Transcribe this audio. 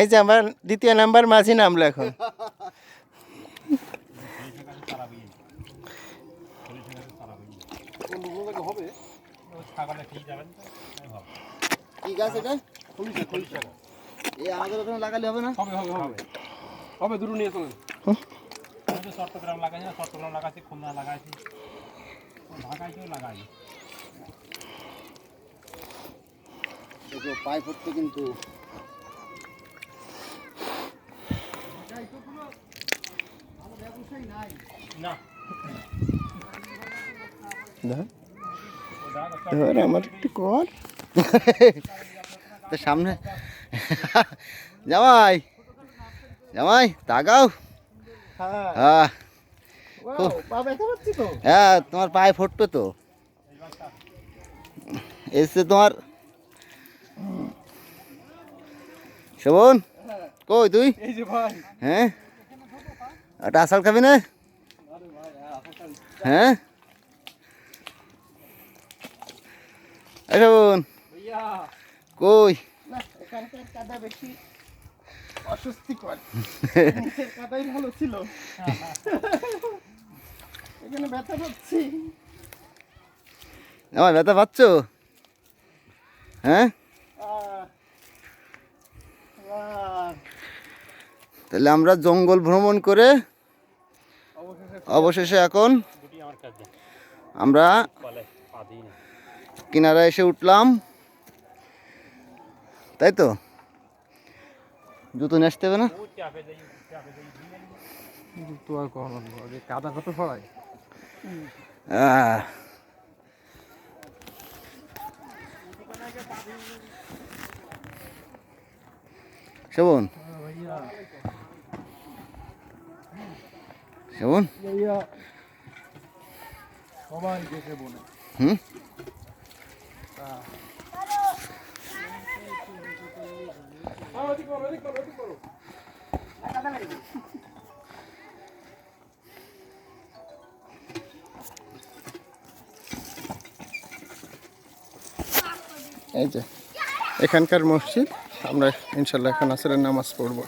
এই যে আমার দ্বিতীয় নাম্বার মাঝি নামলো এখন। কি গাছ এটা? এই আমাদের ওখানে লাগালে হবে না? হবে দূর নিয়ে চলেন। চট্টগ্রাম লাগাই না, চট্টগ্রাম লাগাইছি, খুলনা লাগাইছি, ঢাকাইতেও লাগাই। পায়ে ফুটতে কিন্তু আমার একটু কর সামনে জামাই জামাই তাকাও। হ্যাঁ হ্যাঁ তোমার পায়ে ফুটবে তো। এসে তোমার শোভন কই তুই? হ্যাঁ একটা আসাল খাবি না? হ্যাঁ শোভন কই? অস্বস্তিকর কাদাই ভালো ছিল, এখানে ব্যথা পাচ্ছি। আমার ব্যথা পাচ্ছ? হ্যাঁ তাহলে আমরা জঙ্গল ভ্রমণ করে অবশেষে এখন আমরা কিনারায় এসে উঠলাম, তাই তো? জুতো নিয়ে আসতে হবে না? কাদা কত ফড়াই। শোভন শোভন সবাই দেখে বলে হুম এই যে এখানকার মসজিদ, আমরা ইনশাল্লাহ এখন আসরের নামাজ পড়বো।